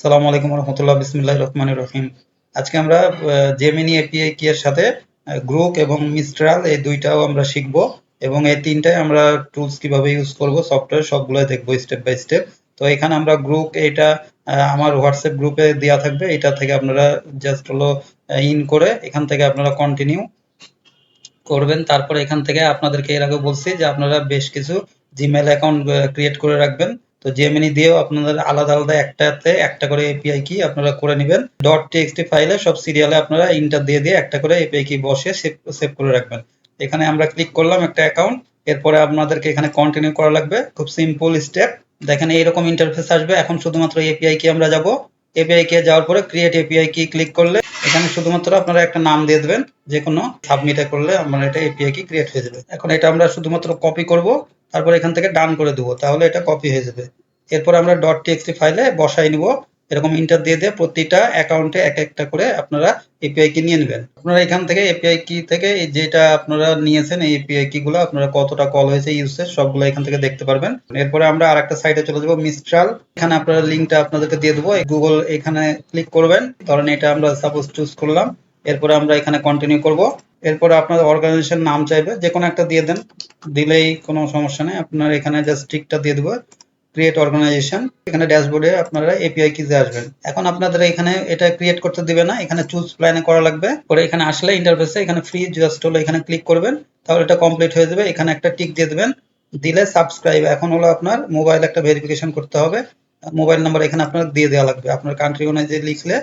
সালামু আলাইকুম রহমতুল্লাহ, বিসমিল্লাহির রহমানির রহিম। আজকে আমরা জেমিনি এপিআই কি এর সাথে গ্রুক এবং মিস্ট্রাল এই দুইটাও আমরা শিখব এবং এই তিনটায় আমরা টুলস কিভাবে ইউজ করব সফটওয়্যার সবগুলো দেখবো স্টেপ বাই স্টেপ। তো এখানে আমরা গ্রুক এটা আমার হোয়াটসঅ্যাপ গ্রুপে দেওয়া থাকবে, এটা থেকে আপনারা জাস্ট হলো ইন করে এখান থেকে আপনারা কন্টিনিউ করবেন। তারপরে এখান থেকে আপনাদেরকে এর আগে বলছি যে আপনারা বেশ কিছু জিমেল অ্যাকাউন্ট ক্রিয়েট করে রাখবেন। তো জেমিনি দিয়েও আপনাদের আলাদা আলাদা একটাতে একটা করে এপিআই কি আপনারা করে নেবেন। ডট টিএক্সটি ফাইলে সব সিরিয়ালে আপনারা ইন্টার দিয়ে দিয়ে একটা করে এপিআই কি বসে সেভ করে রাখবেন। এখানে আমরা ক্লিক করলাম একটা অ্যাকাউন্ট, এরপরে আপনাদেরকে এখানে কন্টিনিউ করা লাগবে। খুব সিম্পল স্টেপ। দেখেন এইরকম ইন্টারফেস আসবে। এখন শুধুমাত্র এপিআই কি আমরা যাব, এপিআই কি যাওয়ার পরে ক্রিয়েট এপিআই কি ক্লিক করলে এখানে শুধুমাত্র আপনারা একটা নাম দিয়ে দেবেন, যে কোনো সাবমিটে করলে আমার এটা এপিআই কি ক্রিয়েট হয়ে যাবে। এখন এটা আমরা শুধুমাত্র কপি করব, তারপর এখান থেকে ডান করে দেবো, তাহলে এটা কপি হয়ে যাবে। এরপর আমরা ডট টিএক্সটি ফাইলে বসাই নিব। এরকম ইন্টার দিয়ে দিয়ে প্রতিটা অ্যাকাউন্টে এক একটা করে আপনারা এপিআই কি নিয়ে নেবেন। আপনারা এখান থেকে এপিআই কি থেকে যেটা আপনারা নিয়েছেন এই এপিআই কি গুলো আপনারা কতটা কল হয়েছে ইউসেজ সবগুলো এখান থেকে দেখতে পারবেন। এরপরে আমরা আরেকটা সাইটে চলে যাবো, মিস্ট্রাল। এখানে আপনারা লিঙ্কটা আপনাদেরকে দিয়ে দেবো, গুগল এখানে ক্লিক করবেন। ধরেন এটা আমরা সাপোজ চুজ করলাম, এরপরে আমরা এখানে কন্টিনিউ করব। এরপরে আপনাদের অর্গানাইজেশন নাম চাইবে, যে কোনো একটা দিয়ে দেন, দিলেই কোনো সমস্যা নেই। আপনার এখানে জাস্ট টিকটা দিয়ে দেবো, ক্রিয়েট অর্গানাইজেশন। এখানে ড্যাশবোর্ডে আপনারা এপিআই কিজে আসবেন। এখন আপনাদের এখানে এটা ক্রিয়েট করতে দিবে না, এখানে চুজ প্ল্যানে করা লাগবে। পরে এখানে আসলে ইন্টারফেসে এখানে ফ্রি জাস্ট হলো এখানে ক্লিক করবেন, তাহলে এটা কমপ্লিট হয়ে যাবে। এখানে একটা টিক দিয়ে দেবেন, দিলে সাবস্ক্রাইব। এখন হলো আপনার মোবাইল একটা ভেরিফিকেশন করতে হবে, মোবাইল নাম্বার এখানে আপনার দিয়ে দেওয়া লাগবে। আপনার কান্ট্রি অনুযায়ী লিখলে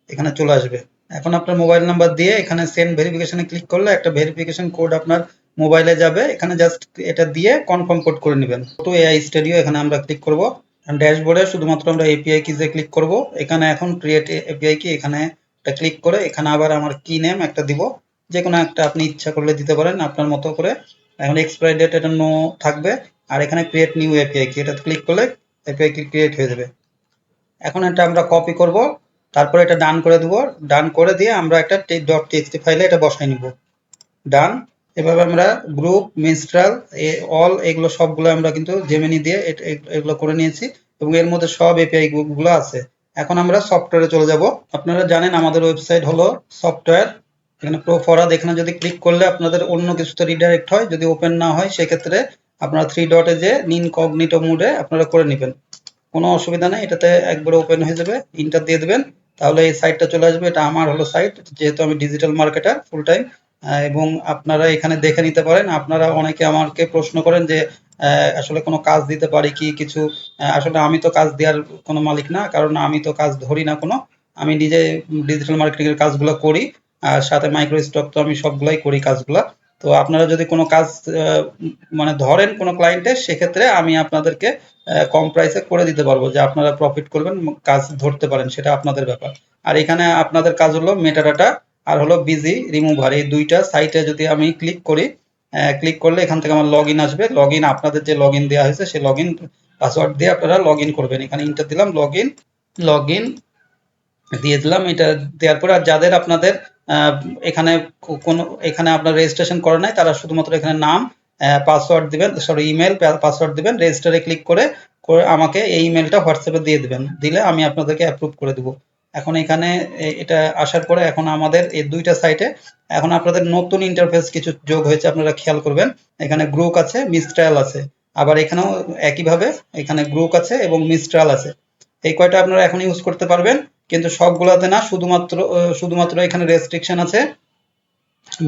এখানে চলে আসবে। এখন আপনার মোবাইল নাম্বার দিয়ে এখানে সেন্ড ভেরিফিকেশনে ক্লিক করলে একটা ভেরিফিকেশন কোড আপনার মোবাইলে যাবে, এখানে জাস্ট এটা দিয়ে কনফার্ম কোড করে নেবেন। তো এআই স্টুডিও এখানে আমরা ক্লিক করব। ড্যাশবোর্ডে শুধুমাত্র আমরা এপিআই কিজে ক্লিক করব। এখানে এখন ক্রিয়েট এপিআই কি এখানে একটা ক্লিক করে এখানে আবার আমার কি নেম একটা দিব, যে কোনো একটা আপনি ইচ্ছা করলে দিতে পারেন আপনার মতো করে। এখন এক্সপায়ারি ডেট এটা নো থাকবে। আর এখানে ক্রিয়েট নিউ এপিআই কি এটা ক্লিক করলে এপিআই কি ক্রিয়েট হয়ে যাবে। এখন এটা আমরা কপি করব, তারপরে এটা ডান করে দেবো। ডান করে দিয়ে আমরা একটা ডট টিএক্সটি ফাইলে এটা বসাই নিব। ডান। এভাবে আমরা গ্রুপ, মিনস্ট্রাল, অল এগুলো সবগুলো আমরা কিন্তু জেমিনি দিয়ে এগুলো করে নিয়েছি এবং এর মধ্যে সব এপিআই গুলো আছে। এখন আমরা সফটওয়্যারে চলে যাব। আপনারা জানেন আমাদের ওয়েবসাইট হলো সফটওয়্যার। এখানে প্রো ফরওয়ার্ড এখানে যদি ক্লিক করলে আপনাদের অন্য কিছুতে রিডাইরেক্ট হয়, যদি ওপেন না হয় সেক্ষেত্রে আপনারা থ্রি ডটে যে ইনকগনিটো মোডে আপনারা করে নেবেন, কোনো অসুবিধা নেই। এটাতে একবারে ওপেন হয়ে যাবে, ইন্টার দিয়ে দেবেন, তাহলে এই সাইটটা চলে আসবে। এটা আমার হলো সাইট, যেহেতু আমি ডিজিটাল মার্কেটার ফুল টাইম। এবং আপনারা এখানে দেখে নিতে পারেন। আপনারা অনেকে আমাকে প্রশ্ন করেন যে আসলে কোনো কাজ দিতে পারি কি কিছু। আসলে আমি তো কাজ দেওয়ার কোনো মালিক না, কারণ আমি তো কাজ ধরি না কোনো। আমি নিজে ডিজিটাল মার্কেটিং এর কাজগুলো করি, আর সাথে মাইক্রো স্টক তো আমি সবগুলাই করি কাজগুলা। তো আপনারা যদি কোনো কাজ মানে ধরেন কোনো ক্লায়েন্টের, সেক্ষেত্রে আমি আপনাদেরকে কম প্রাইসে করে দিতে পারবো, যে আপনারা প্রফিট করবেন, কাজ ধরতে পারেন, সেটা আপনাদের ব্যাপার। আর এখানে আপনাদের কাজ হলো মেটাডাটা আর হলো বিজি রিমুভার, এই দুইটা সাইটে যদি আমি ক্লিক করি, ক্লিক করলে এখান থেকে আমার লগ ইন আসবে। লগ ইন আপনাদের যে লগ ইন দেওয়া হয়েছে সেই লগ ইন পাসওয়ার্ড দিয়ে আপনারা লগ ইন করবেন। এখানে ইন্টার দিলাম, লগ ইন দিয়ে দিলাম। এটা দেওয়ার পরে আর যাদের আপনাদের এখানে কোনো এখানে আপনার রেজিস্ট্রেশন করা নাই, তারা শুধুমাত্র এখানে নাম, পাসওয়ার্ড দিবেন, সরি ইমেল পাসওয়ার্ড দিবেন, রেজিস্টারে ক্লিক করে করে আমাকে এই ইমেলটা হোয়াটসঅ্যাপে দিয়ে দিবেন, দিলে আমি আপনাদেরকে অ্যাপ্রুভ করে দেবো। এখন এখানে এটা আসার পরে এখন আমাদের এই দুইটা সাইটে এখন আপনাদের নতুন ইন্টারফেস কিছু যোগ হয়েছে, আপনারা খেয়াল করবেন। এখানে গ্রুপ আছে, মিস্ট্রাল আছে, আবার এখানেও একইভাবে এখানে গ্রুপ আছে এবং মিস্ট্রাল আছে। এই কয়টা আপনারা এখন ইউজ করতে পারবেন, কিন্তু সবগুলাতে না। শুধুমাত্র এখানে রেস্ট্রিকশন আছে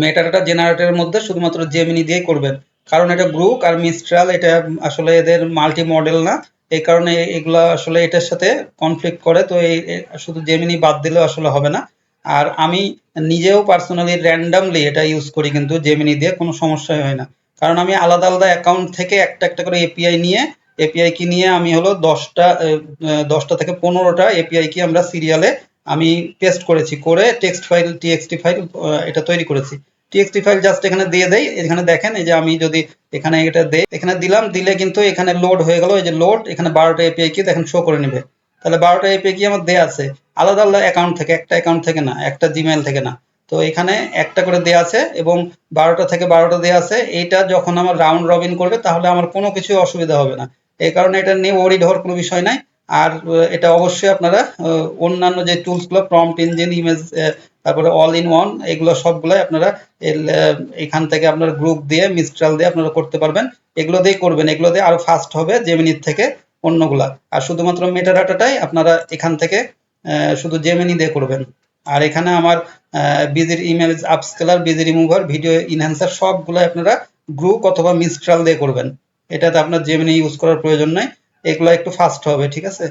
মেটাডাটা জেনারেটরের মধ্যে শুধুমাত্র জেমিনি দিয়ে করবেন, কারণ এটা গ্রুপ আর মিস্ট্রাল এটা আসলে এদের মাল্টি মডেল না, এই কারণে এগুলা আসলে এটার সাথে কনফ্লিক্ট করে। তো এই শুধু জেমিনি বাদ দিলেও আসলে হবে না। আর আমি নিজেও পার্সোনালি র্যান্ডামলি এটা ইউজ করি, কিন্তু জেমিনি দিয়ে কোনো সমস্যাই হয় না, কারণ আমি আলাদা আলাদা অ্যাকাউন্ট থেকে একটা একটা করে এপিআই কি নিয়ে আমি হলো 10টা থেকে 15টা এপিআই কি আমরা সিরিয়ালে আমি পেস্ট করেছি, করে টেক্সট ফাইল টিএক্সটি ফাইল এটা তৈরি করেছি। টিএক্সটি ফাইল জাস্ট এখানে দিয়ে দেই। এখানে দেখেন এই যে আমি যদি এখানে এটা দেই, এখানে দিলাম, দিলে কিন্তু এখানে লোড হয়ে গেল। এই যে লোড, এখানে 12টা এপিআই কি দেখেন শো করে নেবে। তাহলে 12টা এপিআই কি আমার দেয়া আছে আলাদা আলাদা অ্যাকাউন্ট থেকে, একটা অ্যাকাউন্ট থেকে না, একটা জিমেইল থেকে না। তো এখানে একটা করে দেয়া আছে এবং 12টা থেকে 12টা দেয়া আছে। এইটা যখন আমার রাউন্ড রবিন করবে তাহলে আমার কোনো কিছু অসুবিধা হবে না, এই কারণে এটা নিয়ে ওরিড হওয়ার কোনো বিষয় নাই। আর এটা অবশ্যই আপনারা অন্যান্য যে টুলসগুলো প্রম্পট ইঞ্জিন, ইমেজ, তারপরে অল ইন ওয়ান, এগুলো সবগুলাই আপনারা এখান থেকে আপনার গ্রুপ দিয়ে, মিস্ট্রাল দিয়ে আপনারা করতে পারবেন। এগুলো দিয়ে করবেন, এগুলো দিয়ে আরো ফাস্ট হবে জেমিনির থেকে অন্যগুলা। আর শুধুমাত্র মেটাডাটাটাই আপনারা এখান থেকে শুধু জেমিনি দিয়ে করবেন। আর এখানে আমার বিজির image upscaler, BG remover, video enhancer সবগুলো আপনারা গ্রুপ অথবা মিস্ট্রাল দিয়ে করবেন। এটাতে আপনার জেমিনি ইউজ করার প্রয়োজন নাই, এগুলো একটু ফাস্ট হবে, ঠিক আছে।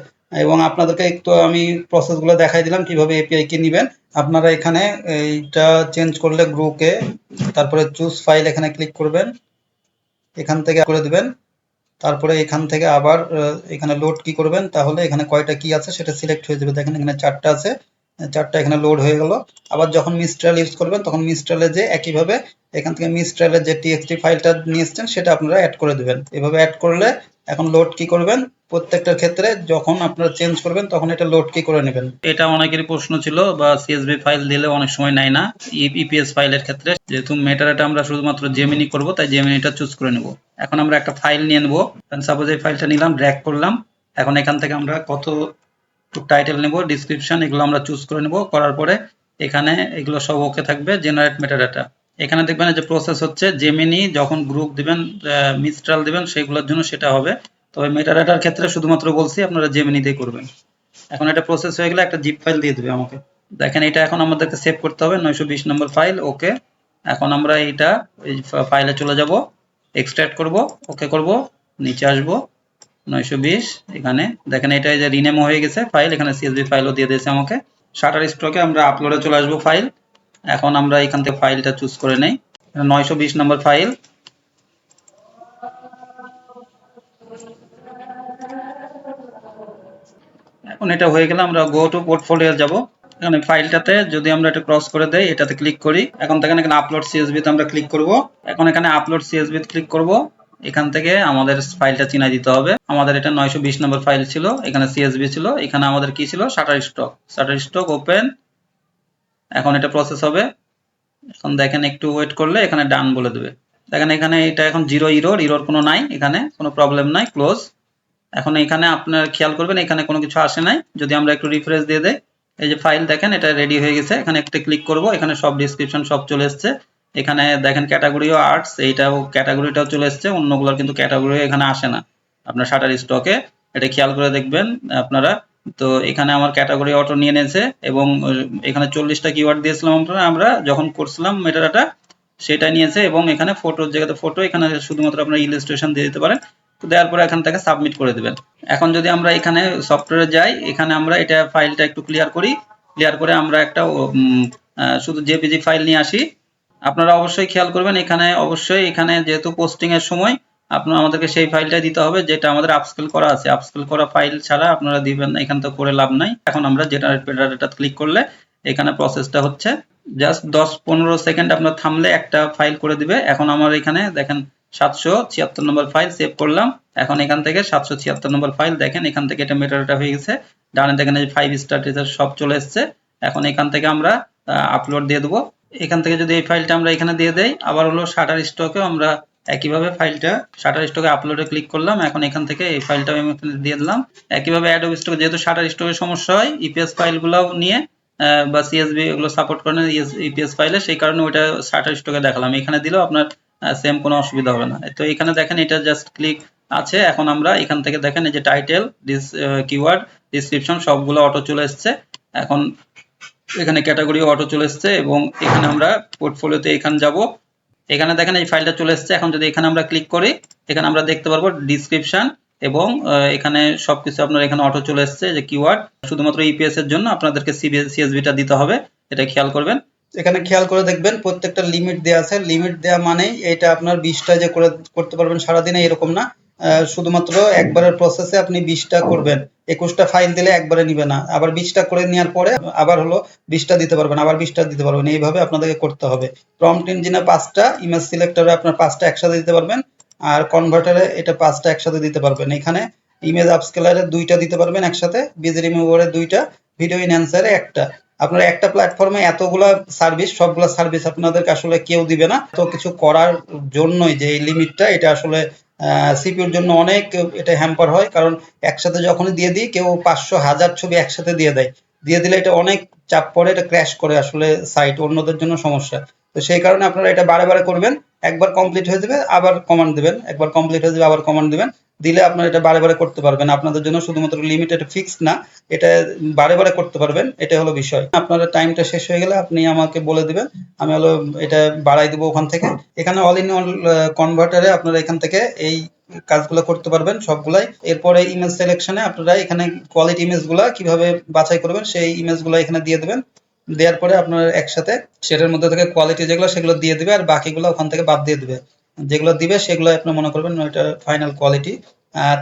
এবং আপনাদেরকে একটু আমি প্রসেসগুলো দেখাই দিলাম কিভাবে এপিআই কে নেবেন। আপনারা এখানে এইটা চেঞ্জ করলে গ্রুপে, তারপরে চুজ ফাইল এখানে ক্লিক করবেন, এখান থেকে করে দিবেন। তারপরে এখান থেকে আবার এখানে লোড কি করবেন, তাহলে এখানে কয়টা কি আছে সেটা সিলেক্ট হয়ে যাবে। দেখেন এখানে 4টা আছে, 4টা এখানে লোড হয়ে গেল। আবার যখন মিস্ট্রাল ইউজ করবেন তখন মিস্ট্রালে যে একইভাবে এখান থেকে মিস্ট্রালের যে টিএক্সটি ফাইলটা নিয়ে এসছেন সেটা আপনারা অ্যাড করে দিবেন। এভাবে অ্যাড করলে এখন লোড কি করবেন, প্রত্যেকটার ক্ষেত্রে যখন আপনারা চেঞ্জ করবেন তখন এটা লোড কি করে নেবেন। এটা অনেকেরই প্রশ্ন ছিল, বা সিএসভি ফাইল দিলে অনেক সময় নেয় না ইপিএস ফাইলের ক্ষেত্রে। যেহেতু মেটাডাটা আমরা শুধুমাত্র জেমিনি করব, তাই জেমিনিটা চুজ করে নেব। এখন আমরা একটা ফাইল নিয়ে নেব, সাপোজ এই ফাইলটা নিলাম, ড্র্যাগ করলাম। এখন এখান থেকে আমরা কত টাইটেল নেব, ডিসক্রিপশন, এগুলো আমরা চুজ করে নেব। করার পরে এখানে এগুলো সব ওকে থাকবে। জেনারেট মেটাডাটা, এখানে দেখবেন যে প্রসেস হচ্ছে জেমিনি যখন গ্রুপ দিবেন, মিস্ট্রাল দিবেন, সেগুলোর জন্য সেটা হবে। তবে মেটাডাটার ক্ষেত্রে শুধুমাত্র বলছি আপনারা জেমিনি দিয়ে করবেন। এখন এটা প্রসেস হয়ে গেলে একটা জিপ ফাইল দিয়ে দেবে আমাকে। দেখেন এটা এখন আমাদেরকে সেভ করতে হবে, 920 নম্বর ফাইল, ওকে। এখন আমরা এইটা এই ফাইলে চলে যাব, এক্সট্রাক্ট করব, ওকে করব, নিচে আসবো, 920, এখানে দেখেন এটা যে রিনেম হয়ে গেছে ফাইল, এখানে সিএসভি ফাইলও দিয়ে দিয়েছে আমাকে। শাটার স্টকে আমরা আপলোডে চলে আসবো ফাইল। এখন আমরা এখান থেকে ফাইলটা চুজ করে নেই, 920 নম্বর ফাইল। এখন এটা হয়ে গেলে আমরা গো টু পোর্টফোলিও যাব। এখানে ফাইলটাতে যদি আমরা এটা ক্রস করে দেই, এটাতে ক্লিক করি, এখন দেখেন এখানে আপলোড সিএসভি তে আমরা ক্লিক করব। এখন এখানে আপলোড সিএসভি তে ক্লিক করব। এখান থেকে আমাদের ফাইলটা চিনাই দিতে হবে। আমাদের এটা 920 নম্বর ফাইল ছিল, এখানে সিএসভি ছিল, এখানে আমাদের কি ছিল, shutter stock. Shutter stock open. এখন এটা প্রসেস হবে। এখন দেখেন একটু ওয়েট করলে এখানে ডান বলে দেবে। দেখেন এখানে এটা এখন জিরো, ইরোর কোনো নাই, এখানে কোনো প্রবলেম নাই, ক্লোজ। এখন এখানে আপনার খেয়াল করবেন এখানে কোনো কিছু আসে নাই। যদি আমরা একটু রিফ্রেশ দিয়ে দেই, এই যে ফাইল দেখেন এটা রেডি হয়ে গেছে। এখানে একটা ক্লিক করব, এখানে সব ডিসক্রিপশন সব চলে এসছে। এখানে দেখেন ক্যাটাগরিও আর্টস, এইটাও ক্যাটাগরিটাও চলে এসছে, অন্যগুলোর কিন্তু ক্যাটাগরি এখানে আসে না আপনার শাটার স্টকে। এটা খেয়াল করে দেখবেন আপনারা। তো এখানে আমার ক্যাটাগরি অটো নিয়ে নিয়েছে, এবং এখানে 40টা কিওয়ার্ড দিয়েছিলাম আমরা যখন করছিলাম মেটাডাটা, সেটা নিয়েছে। এবং এখানে ফটোর জায়গাতে ফটো, এখানে শুধুমাত্র আপনারা ইলাস্ট্রেশন দিয়ে দিতে পারেন। দেওয়ার পরে এখান থেকে সাবমিট করে দিবেন। এখন যদি আমরা এখানে সফটওয়্যারে যাই, এখানে আমরা এটা ফাইলটা একটু ক্লিয়ার করি, ক্লিয়ার করে আমরা একটা শুধু জেপিজি ফাইল নিয়ে আসি। আপনারা অবশ্যই খেয়াল করবেন এখানে, অবশ্যই এখানে যেহেতু পোস্টিং এর সময় আপনারা আমাদেরকে সেই ফাইলটাই দিতে হবে যেটা আমাদের আপস্কেল করা আছে। আপস্কেল করা ফাইল ছাড়া আপনারা দিবেন না, এখান থেকে করে লাভ নাই। এখন আমরা জেনারেট মেটাডাটা ক্লিক করলে এখানে প্রসেসটা হচ্ছে, জাস্ট 10-15 সেকেন্ড আপনার থামলে একটা ফাইল করে দিবে। এখন আমার এখানে দেখেন 776 নম্বর ফাইল সেভ করলাম। এখন এখান থেকে 776 নম্বর ফাইল দেখেন, এখান থেকে এটা মেটাডাটা হয়ে গেছে। ডানে দেখেন এই 5 স্টার টিচার সব চলে এসছে। এখন এখান থেকে আমরা আপলোড দিয়ে দেবো। এখান থেকে যদি এই ফাইলটা আমরা এখানে দিয়ে দেই, আবার হলো শাটার স্টকেও আমরা একইভাবে ফাইলটা শাটার স্টকে আপলোডে ক্লিক করলাম। এখন এখান থেকে এই ফাইলটা আমি এখানে দিয়ে দিলাম। একইভাবে অ্যাডোব স্টক, যেহেতু শাটার স্টকের সমস্যা হয় ইপিএস ফাইলগুলো নিয়ে, বা সিএসভি এগুলো সাপোর্ট করে না ইপিএস ফাইলে, সেই কারণে ওইটা শাটার স্টকে দেখালাম। এখানে দিলেও আপনার সেম কোনো অসুবিধা হবে না। তো এখানে দেখেন এটা জাস্ট ক্লিক আছে। এখন আমরা এখান থেকে দেখেন এই যে টাইটেল, কিওয়ার্ড, ডিসক্রিপশন সবগুলো অটো চলে এসছে। এখন এখানে ক্যাটাগরি অটো চলে এসছে, এবং এখানে আমরা পোর্টফোলিওতে এখানে যাব। এখানে দেখেন এই ফাইলটা চলে এসছে। এখন যদি এখানে আমরা ক্লিক করি, এখানে আমরা দেখতে পারবো ডিসক্রিপশন, এবং এখানে সবকিছু আপনার এখানে অটো চলে এসছে। যে কিওয়ার্ড শুধুমাত্র ইপিএস এর জন্য আপনাদেরকে সিএসভিটা দিতে হবে, এটা খেয়াল করবেন। এখানে খেয়াল করে দেখবেন প্রত্যেকটা লিমিট দেওয়া আছে। লিমিট দেওয়া মানে এটা আপনার 20টা যে করতে পারবেন সারাদিনে এরকম না, শুধুমাত্র একবারের প্রসেসে আপনি 20টা করবেন। 21টা ফাইল দিলে একবারে নিবে না, আবার 20টা করে নেওয়ার পরে আবার হলো 20টা দিতে পারবেন, আবার 20টা দিতে পারবেন, এইভাবে আপনাদেরকে করতে হবে। প্রম্পট ইঞ্জিনে 5টা, ইমেজ সিলেক্টরে আপনার 5টা একসাথে দিতে পারবেন, আর কনভার্টারে এটা 5টা একসাথে দিতে পারবেন। এখানে ইমেজ আপস্কেলারে 2টা দিতে পারবেন একসাথে, বিজি রিমুভারে 2টা, ভিডিও এনহ্যান্সারে 1টা। আপনারা একটা প্ল্যাটফর্মে এতগুলা সার্ভিস, সবগুলা সার্ভিস আপনাদেরকে আসলে কেউ দিবে না। তো কিছু করার জন্যই যে এই লিমিটটা, এটা আসলে সিপিইউর জন্য অনেক এটা হ্যাম্পার হয়, কারণ একসাথে যখনই দিয়ে দিই কেউ 500,000 ছবি একসাথে দিয়ে দেয়, দিয়ে দিলে এটা অনেক চাপ পড়ে, এটা ক্র্যাশ করে আসলে সাইট, অন্যদের জন্য সমস্যা। তো সেই কারণে আপনারা এটা বারে বারে করবেন, একবার কমপ্লিট হয়ে যাবে আবার কমান্ড দিবেন, একবার কমপ্লিট হয়ে যাবে আবার কমান্ড দিবেন, দিলে আপনারা এটা বারে বারে করতে পারবেন। আপনাদের জন্য শুধুমাত্র লিমিটেড ফিক্সড না, এটা বারে বারে করতে পারবেন, এটা হলো বিষয়। আপনার টাইমটা শেষ হয়ে গেলে আপনি আমাকে বলে দিবেন, আমি হলো এটা বাড়াই দিব ওখান থেকে। এখানে অল ইন অল কনভার্টারে আপনারা এখান থেকে এই কাজগুলো করতে পারবেন সবগুলাই। এরপরে ইমেজ সিলেকশনে আপনারা এখানে কোয়ালিটি ইমেজগুলা কিভাবে বাছাই করবেন সেই ইমেজগুলো এখানে দিয়ে দেবেন, দেওয়ার পরে আপনার একসাথে সেটার মধ্যে থেকে কোয়ালিটি যেগুলো সেগুলো দিয়ে দিবে, আর বাকিগুলো ওখান থেকে বাদ দিয়ে দিবে। যেগুলো দিবে সেগুলো আপনি মনে করবেন ওইটা ফাইনাল কোয়ালিটি।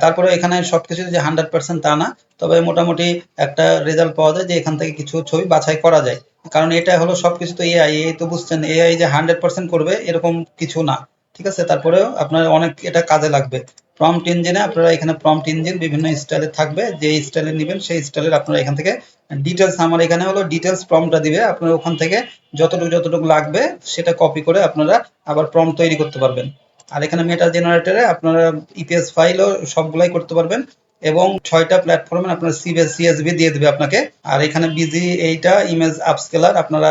তারপরে এখানে সবকিছু যে 100% তা না, তবে মোটামুটি একটা রেজাল্ট পাওয়া যায় যে এখান থেকে কিছু ছবি বাছাই করা যায়। কারণ এটা হলো সবকিছু তো এআই, এই তো বুঝছেন এআই যে 100% করবে এরকম কিছু না, ঠিক আছে? তারপরেও আপনার অনেক এটা কাজে লাগবে। প্রম্পট ইঞ্জিনে আপনারা এখানে প্রম্পট ইঞ্জিন বিভিন্ন স্টাইলে থাকবে, যে স্টাইলে নেবেন সেই স্টাইলের আপনারা এখান থেকে ডিটেলস, আমার এখানে হলো ডিটেলস প্রম্পটটা দিবে, আপনারা ওখান থেকে যতটুকু লাগবে সেটা কপি করে আপনারা আবার প্রম্পট তৈরি করতে পারবেন। আর এখানে মেটা জেনারেটরে আপনারা ইপিএস ফাইলও সবগুলাই করতে পারবেন, এবং 6টা প্ল্যাটফর্মে আপনার সিএসভি দিয়ে দিবে আপনাকে। আর এখানে বিজি এইটা ইমেজ আপস্কেলার, আপনারা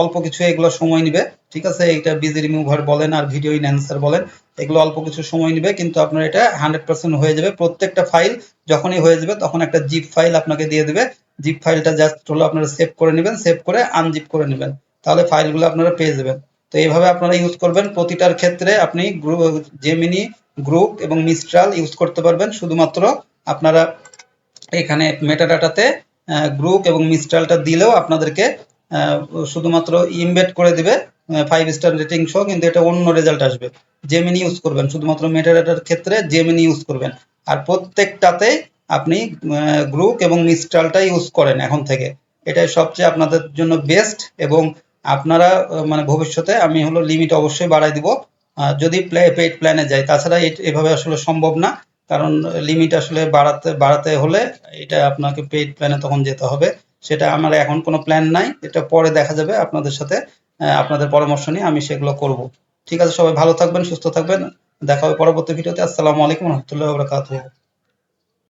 অল্প কিছু এগুলো সময় নিবে, ঠিক আছে? এইটা বিজি রিমুভার বলেন আর ভিডিও ইনহ্যান্সার বলেন, এগুলো অল্প কিছু সময় নিবে, কিন্তু আপনার এটা 100% হয়ে যাবে। প্রত্যেকটা ফাইল যখনই হয়ে যাবে তখন একটা জিপ ফাইল আপনাকে দিয়ে দিবে, জিপ ফাইলটা জাস্ট হলো আপনারা সেভ করে নেবেন, সেভ করে আনজিপ করে নেবেন, তাহলে ফাইলগুলো আপনারা পেয়ে যাবেন। তো এইভাবে আপনারা ইউজ করবেন। প্রতিটার ক্ষেত্রে আপনি জেমিনি, গ্রুপ এবং মিস্ট্রাল ইউজ করতে পারবেন। শুধুমাত্র আপনারা এখানে মেটাডাটাতে গ্রুপ এবং মিস্ট্রালটা দিলেও আপনাদেরকে শুধুমাত্র ইমবেড করে দিবে 5 স্টার রেটিং সহ, কিন্তু এটা অন্য রেজাল্ট আসবে। জেমিনি ইউজ করবেন, শুধুমাত্র মেটাডাটার ক্ষেত্রে জেমিনি ইউজ করবেন। আর প্রত্যেকটাতে আপনি গ্রুপ এবং মিস্ট্রালটা ইউজ করেন এখন থেকে, এটাই সবচেয়ে আপনাদের জন্য বেস্ট। এবং আপনারা মানে ভবিষ্যতে আমি হলো লিমিট অবশ্যই বাড়াই দিব যদি পেইড প্ল্যানে যাই, তাছাড়া এভাবে আসলে সম্ভব না, কারণ লিমিট আসলে বাড়াতে হলে এটা আপনাকে পেইড প্ল্যানে তখন যেতে হবে। সেটা আমার এখন কোনো প্ল্যান নাই, এটা পরে দেখা যাবে আপনাদের সাথে, আপনাদের পরামর্শ নিয়ে আমি সেগুলো করব। ঠিক আছে, সবাই ভালো থাকবেন, সুস্থ থাকবেন, দেখা হবে পরবর্তী ভিডিওতে। আসসালামু আলাইকুম রহমতুল্লাহ বরকাতুহ।